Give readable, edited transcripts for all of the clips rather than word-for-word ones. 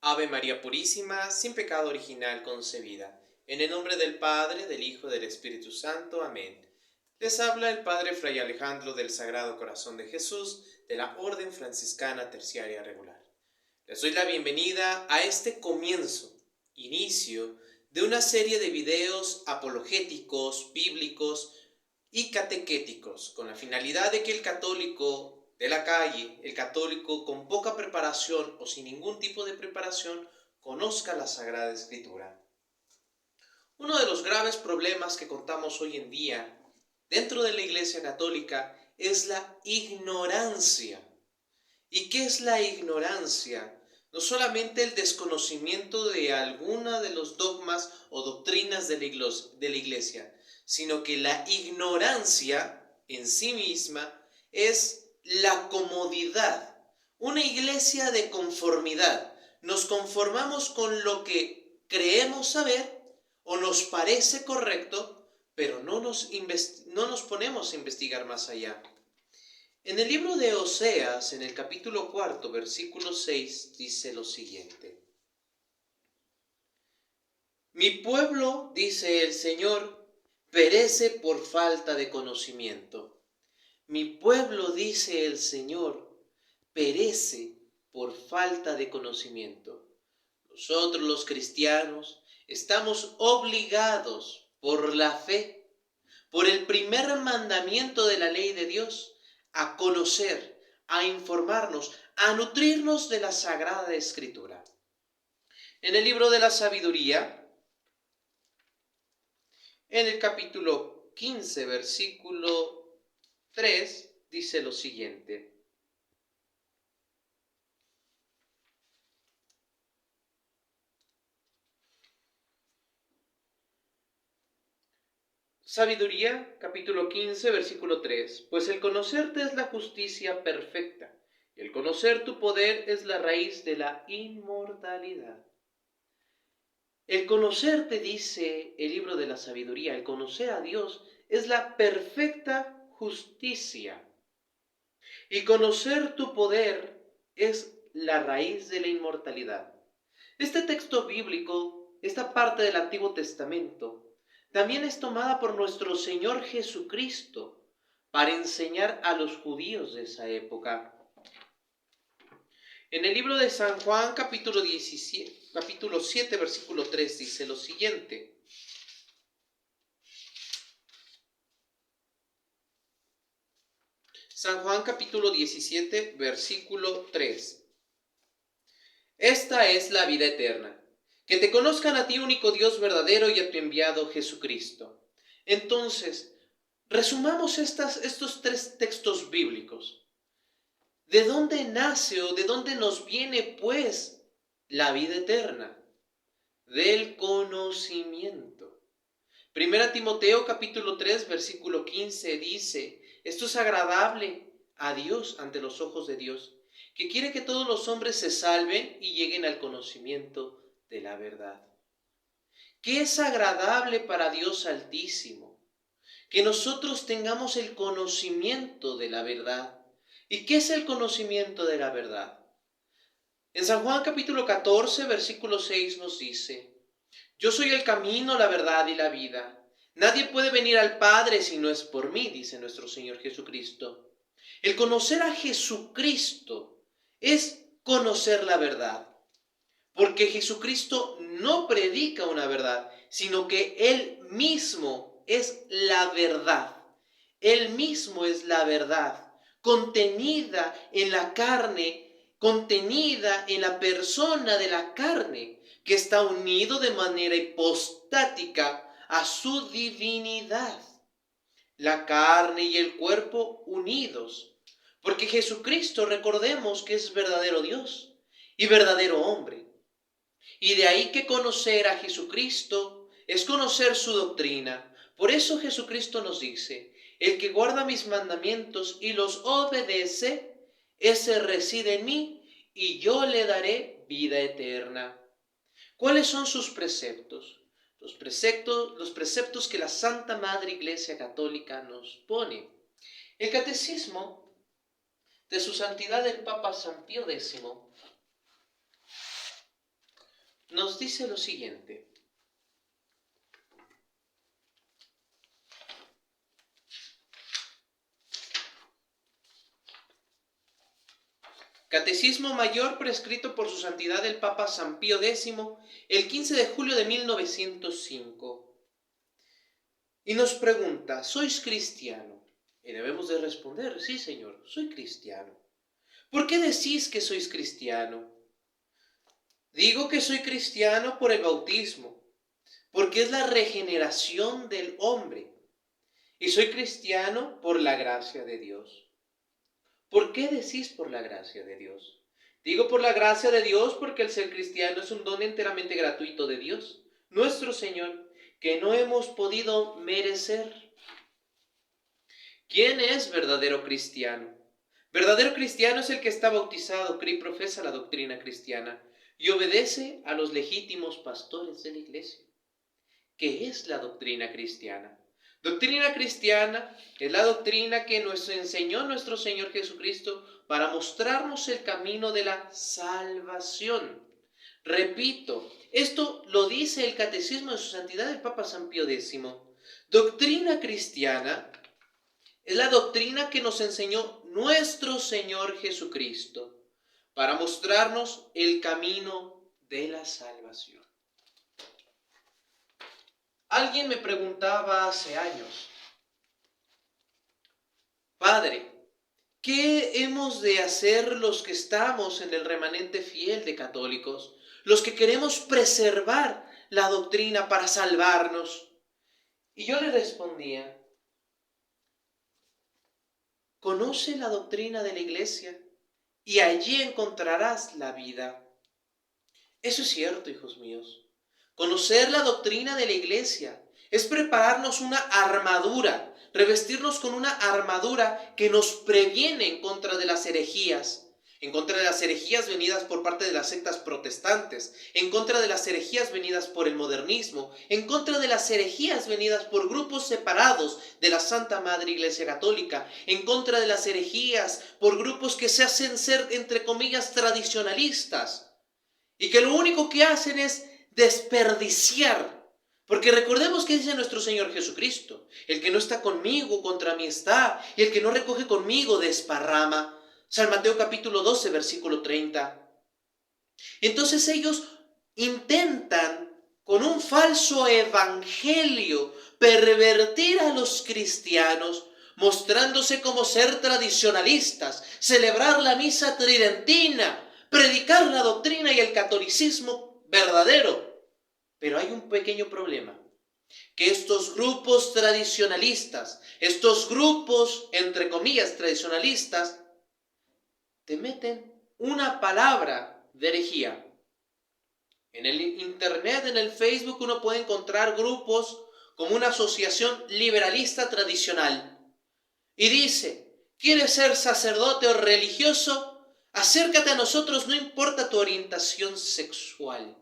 Ave María Purísima, sin pecado original concebida. En el nombre del Padre, del Hijo y del Espíritu Santo. Amén. Les habla el Padre Fray Alejandro del Sagrado Corazón de Jesús, de la Orden Franciscana Terciaria Regular. Les doy la bienvenida a este inicio de una serie de videos apologéticos, bíblicos y catequéticos, con la finalidad de que el católico de la calle, el católico con poca preparación o sin ningún tipo de preparación, conozca la Sagrada Escritura. Uno de los graves problemas que contamos hoy en día dentro de la Iglesia Católica es la ignorancia. ¿Y qué es la ignorancia? No solamente el desconocimiento de alguna de los dogmas o doctrinas de la Iglesia, sino que la ignorancia en sí misma es la comodidad, una iglesia de conformidad. Nos conformamos con lo que creemos saber o nos parece correcto, pero no nos ponemos a investigar más allá. En el libro de Oseas, en el capítulo 4, versículo 6, dice lo siguiente: Mi pueblo, dice el Señor, perece por falta de conocimiento. Mi pueblo, dice el Señor, perece por falta de conocimiento. Nosotros los cristianos estamos obligados por la fe, por el primer mandamiento de la ley de Dios, a conocer, a informarnos, a nutrirnos de la Sagrada Escritura. En el libro de la Sabiduría, en el capítulo 15, versículo 3, dice lo siguiente: Sabiduría, capítulo 15, versículo 3. Pues el conocerte es la justicia perfecta, y el conocer tu poder es la raíz de la inmortalidad. El conocerte, dice el libro de la Sabiduría, el conocer a Dios es la perfecta justicia. Y conocer tu poder es la raíz de la inmortalidad. Este texto bíblico, esta parte del Antiguo Testamento, también es tomada por nuestro Señor Jesucristo para enseñar a los judíos de esa época. En el libro de San Juan, capítulo 7, versículo 3, dice lo siguiente: San Juan, capítulo 17, versículo 3. Esta es la vida eterna, que te conozcan a ti, único Dios verdadero, y a tu enviado Jesucristo. Entonces, resumamos estos tres textos bíblicos. ¿De dónde nace o de dónde nos viene, pues, la vida eterna? Del conocimiento. Primera Timoteo capítulo 3, versículo 15 dice: esto es agradable a Dios ante los ojos de Dios, que quiere que todos los hombres se salven y lleguen al conocimiento de la verdad. ¿Qué es agradable para Dios Altísimo? Que nosotros tengamos el conocimiento de la verdad. ¿Y qué es el conocimiento de la verdad? En San Juan capítulo 14, versículo 6 nos dice: Yo soy el camino, la verdad y la vida. Nadie puede venir al Padre si no es por mí, dice nuestro Señor Jesucristo. El conocer a Jesucristo es conocer la verdad, porque Jesucristo no predica una verdad, sino que Él mismo es la verdad. Él mismo es la verdad, contenida en la carne, contenida en la persona de la carne, que está unido de manera hipostática a su divinidad. La carne y el cuerpo unidos, porque Jesucristo, recordemos que es verdadero Dios y verdadero hombre. Y de ahí que conocer a Jesucristo es conocer su doctrina. Por eso Jesucristo nos dice: el que guarda mis mandamientos y los obedece, ese reside en mí y yo le daré vida eterna. ¿Cuáles son sus preceptos? Los preceptos que la Santa Madre Iglesia Católica nos pone. El Catecismo de su Santidad el Papa San Pío X nos dice lo siguiente. Catecismo Mayor prescrito por su santidad el Papa San Pío X el 15 de julio de 1905. Y nos pregunta, ¿sois cristiano? Y debemos de responder, sí señor, soy cristiano. ¿Por qué decís que sois cristiano? Digo que soy cristiano por el bautismo, porque es la regeneración del hombre. Y soy cristiano por la gracia de Dios. ¿Por qué decís por la gracia de Dios? Digo por la gracia de Dios porque el ser cristiano es un don enteramente gratuito de Dios, nuestro Señor, que no hemos podido merecer. ¿Quién es verdadero cristiano? Verdadero cristiano es el que está bautizado, cree y profesa la doctrina cristiana y obedece a los legítimos pastores de la Iglesia. ¿Qué es la doctrina cristiana? Doctrina cristiana es la doctrina que nos enseñó nuestro Señor Jesucristo para mostrarnos el camino de la salvación. Repito, esto lo dice el Catecismo de su Santidad el Papa San Pío X. Doctrina cristiana es la doctrina que nos enseñó nuestro Señor Jesucristo para mostrarnos el camino de la salvación. Alguien me preguntaba hace años, Padre, ¿qué hemos de hacer los que estamos en el remanente fiel de católicos, los que queremos preservar la doctrina para salvarnos? Y yo le respondía, conoce la doctrina de la Iglesia y allí encontrarás la vida. Eso es cierto, hijos míos. Conocer la doctrina de la Iglesia es prepararnos una armadura, revestirnos con una armadura que nos previene en contra de las herejías venidas por parte de las sectas protestantes, en contra de las herejías venidas por el modernismo, en contra de las herejías venidas por grupos separados de la Santa Madre Iglesia Católica, en contra de las herejías por grupos que se hacen ser, entre comillas, tradicionalistas, y que lo único que hacen es desperdiciar. Porque recordemos que dice nuestro Señor Jesucristo, el que no está conmigo, contra mí está, y el que no recoge conmigo, desparrama. San Mateo capítulo 12, versículo 30. Entonces ellos intentan, con un falso evangelio, pervertir a los cristianos, mostrándose como ser tradicionalistas, celebrar la misa tridentina, predicar la doctrina y el catolicismo verdadero. Pero hay un pequeño problema, que estos grupos tradicionalistas, estos grupos, entre comillas, tradicionalistas, te meten una palabra de herejía. En el internet, en el Facebook, uno puede encontrar grupos como una asociación liberalista tradicional. Y dice, ¿quieres ser sacerdote o religioso? Acércate a nosotros, no importa tu orientación sexual.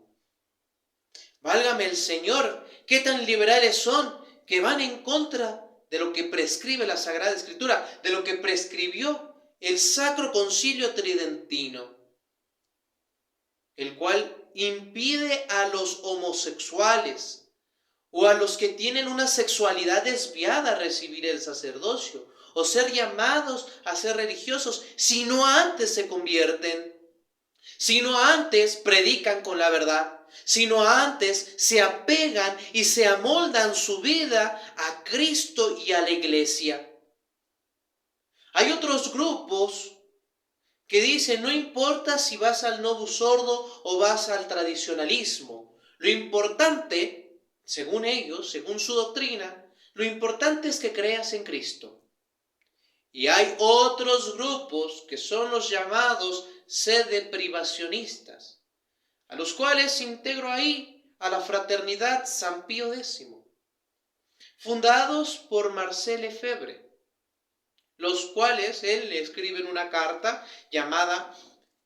Válgame el Señor, qué tan liberales son que van en contra de lo que prescribe la Sagrada Escritura, de lo que prescribió el Sacro Concilio Tridentino, el cual impide a los homosexuales o a los que tienen una sexualidad desviada recibir el sacerdocio o ser llamados a ser religiosos si no antes se convierten, si no antes predican con la verdad, sino antes se apegan y se amoldan su vida a Cristo y a la Iglesia. Hay otros grupos que dicen, no importa si vas al Novus Ordo o vas al tradicionalismo, lo importante, según ellos, según su doctrina, lo importante es que creas en Cristo. Y hay otros grupos que son los llamados sedeprivacionistas, a los cuales integro ahí a la Fraternidad San Pío X, fundados por Marcel Lefebvre, los cuales él le escribe en una carta llamada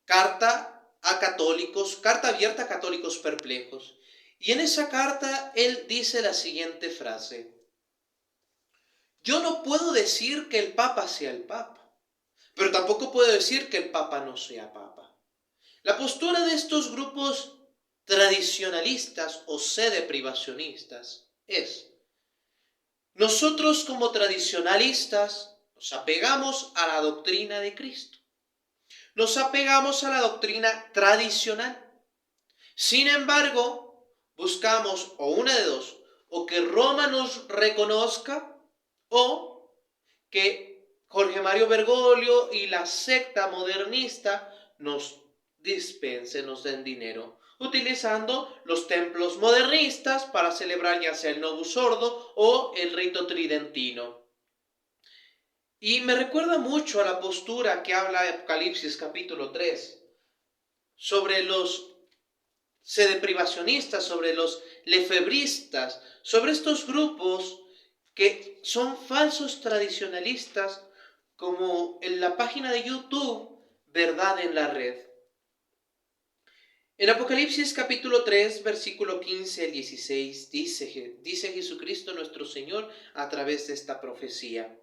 Carta Abierta a Católicos Perplejos. Y en esa carta él dice la siguiente frase: yo no puedo decir que el Papa sea el Papa, pero tampoco puedo decir que el Papa no sea Papa. La postura de estos grupos tradicionalistas o sedeprivacionistas es: nosotros como tradicionalistas nos apegamos a la doctrina de Cristo. Nos apegamos a la doctrina tradicional. Sin embargo, buscamos o una de dos, o que Roma nos reconozca o que Jorge Mario Bergoglio y la secta modernista nos dispensen, nos den dinero, utilizando los templos modernistas para celebrar ya sea el Novus Ordo o el rito tridentino. Y me recuerda mucho a la postura que habla Apocalipsis capítulo 3 sobre los sedeprivacionistas, sobre los lefebristas, sobre estos grupos que son falsos tradicionalistas, como en la página de YouTube Verdad en la Red. En Apocalipsis capítulo 3, versículo 15 al 16, dice Jesucristo nuestro Señor a través de esta profecía: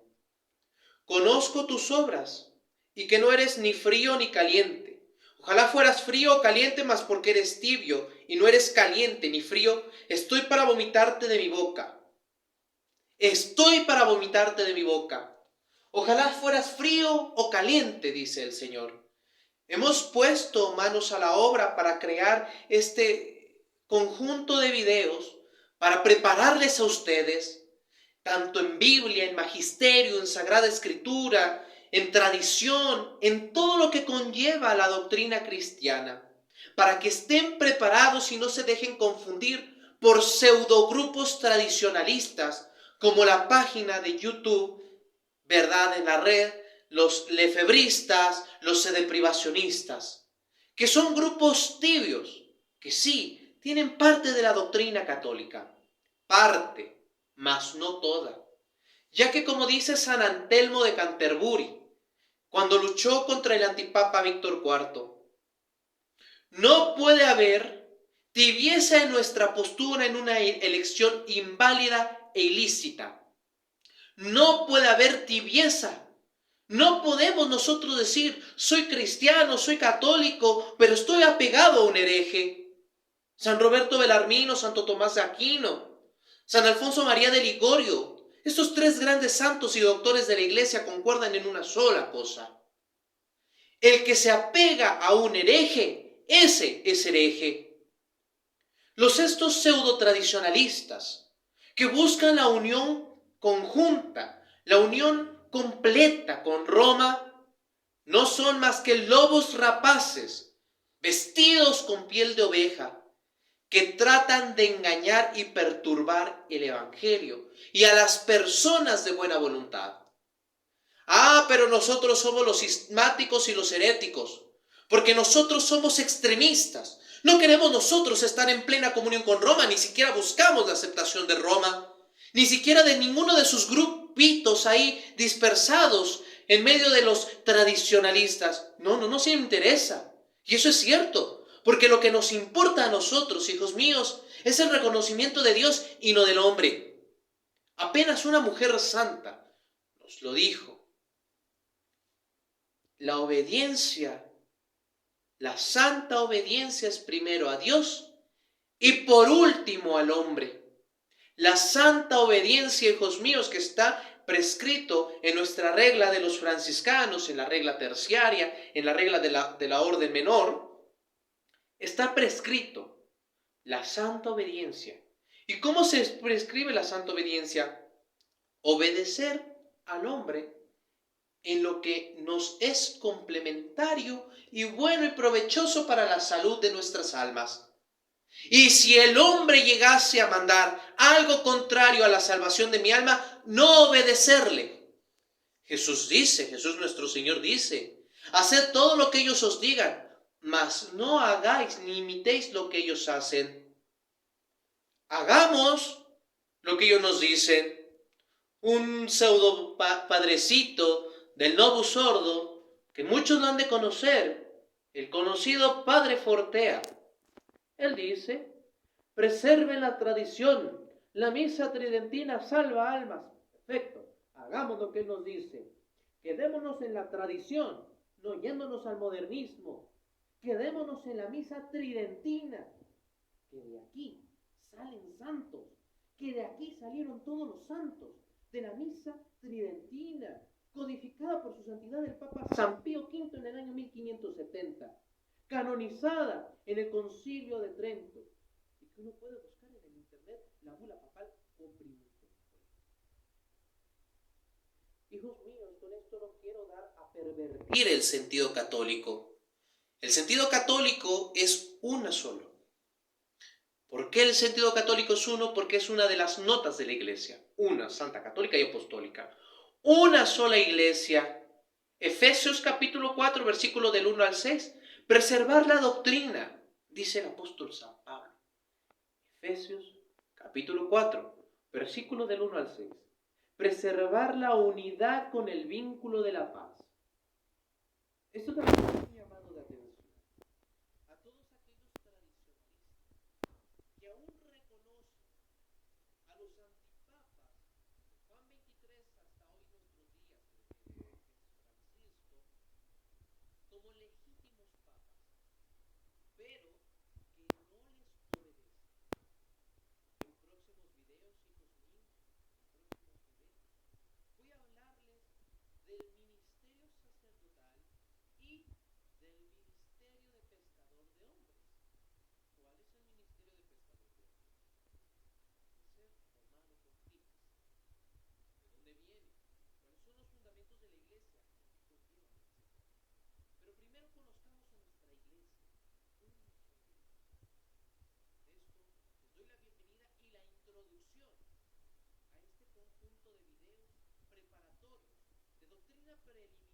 conozco tus obras y que no eres ni frío ni caliente. Ojalá fueras frío o caliente, mas porque eres tibio y no eres caliente ni frío, estoy para vomitarte de mi boca. Estoy para vomitarte de mi boca. Ojalá fueras frío o caliente, dice el Señor. Hemos puesto manos a la obra para crear este conjunto de videos para prepararles a ustedes, tanto en Biblia, en magisterio, en Sagrada Escritura, en tradición, en todo lo que conlleva la doctrina cristiana, para que estén preparados y no se dejen confundir por pseudogrupos tradicionalistas, como la página de YouTube Verdad en la Red, los lefebristas, los sedeprivacionistas, que son grupos tibios, que sí, tienen parte de la doctrina católica, parte, mas no toda. Ya que, como dice San Antelmo de Canterbury, cuando luchó contra el antipapa Víctor IV, no puede haber tibieza en nuestra postura en una elección inválida e ilícita. No puede haber tibieza. No podemos nosotros decir, soy cristiano, soy católico, pero estoy apegado a un hereje. San Roberto Belarmino, Santo Tomás de Aquino, San Alfonso María de Ligorio, estos tres grandes santos y doctores de la Iglesia concuerdan en una sola cosa: el que se apega a un hereje, ese es hereje. Estos pseudo tradicionalistas que buscan la unión conjunta, la unión completa con Roma, no son más que lobos rapaces, vestidos con piel de oveja, que tratan de engañar y perturbar el Evangelio y a las personas de buena voluntad. Pero nosotros somos los cismáticos y los heréticos, porque nosotros somos extremistas. No queremos nosotros estar en plena comunión con Roma, ni siquiera buscamos la aceptación de Roma, ni siquiera de ninguno de sus grupitos ahí dispersados en medio de los tradicionalistas. No se interesa. Y eso es cierto, porque lo que nos importa a nosotros, hijos míos, es el reconocimiento de Dios y no del hombre. Apenas una mujer santa nos lo dijo. La obediencia, la santa obediencia es primero a Dios y por último al hombre. La santa obediencia, hijos míos, que está prescrito en nuestra regla de los franciscanos, en la regla terciaria, en la regla de la orden menor, está prescrito la santa obediencia. ¿Y cómo se prescribe la santa obediencia? Obedecer al hombre en lo que nos es complementario y bueno y provechoso para la salud de nuestras almas. Y si el hombre llegase a mandar algo contrario a la salvación de mi alma, no obedecerle. Jesús nuestro Señor dice: haced todo lo que ellos os digan, mas no hagáis ni imitéis lo que ellos hacen. Hagamos lo que ellos nos dicen. Un pseudo padrecito del Novus Ordo, que muchos lo han de conocer, el conocido Padre Fortea. Él dice: preserven la tradición, la misa tridentina salva almas. Perfecto, hagamos lo que él nos dice. Quedémonos en la tradición, no yéndonos al modernismo. Quedémonos en la misa tridentina. que de aquí salen santos, que de aquí salieron todos los santos, de la misa tridentina, codificada por su santidad el Papa San Pío V en el año 1570, canonizada en el Concilio de Trento, y que uno puede buscar en el internet la bula papal Comprimutum. Hijos míos, con esto no quiero dar a pervertir el sentido católico. El sentido católico es una solo. ¿Por qué el sentido católico es uno? Porque es una de las notas de la Iglesia. Una, santa, católica y apostólica. Una sola Iglesia. Efesios capítulo 4, versículo del 1 al 6. Preservar la doctrina, dice el apóstol San Pablo. Efesios capítulo 4, versículo del 1 al 6. Preservar la unidad con el vínculo de la paz. Esto también es un llamado de atención a todos aquellos tradicionalistas que aún reconocen a los antipapas, Juan 23 hasta hoy nuestros días, Francisco, como legítimos papas, pero que no les obedecen. En próximos videos, hijos míos, voy a hablarles del ministerio sacerdotal y del ministerio de pescador de hombres. ¿Cuál es el ministerio de pescador de hombres? Ser romano pontífice. ¿De dónde viene? ¿Cuáles son los fundamentos de la iglesia? Pero primero conozcamos a nuestra iglesia. Esto, les doy la bienvenida y la introducción a este conjunto de videos preparatorios de doctrina preliminar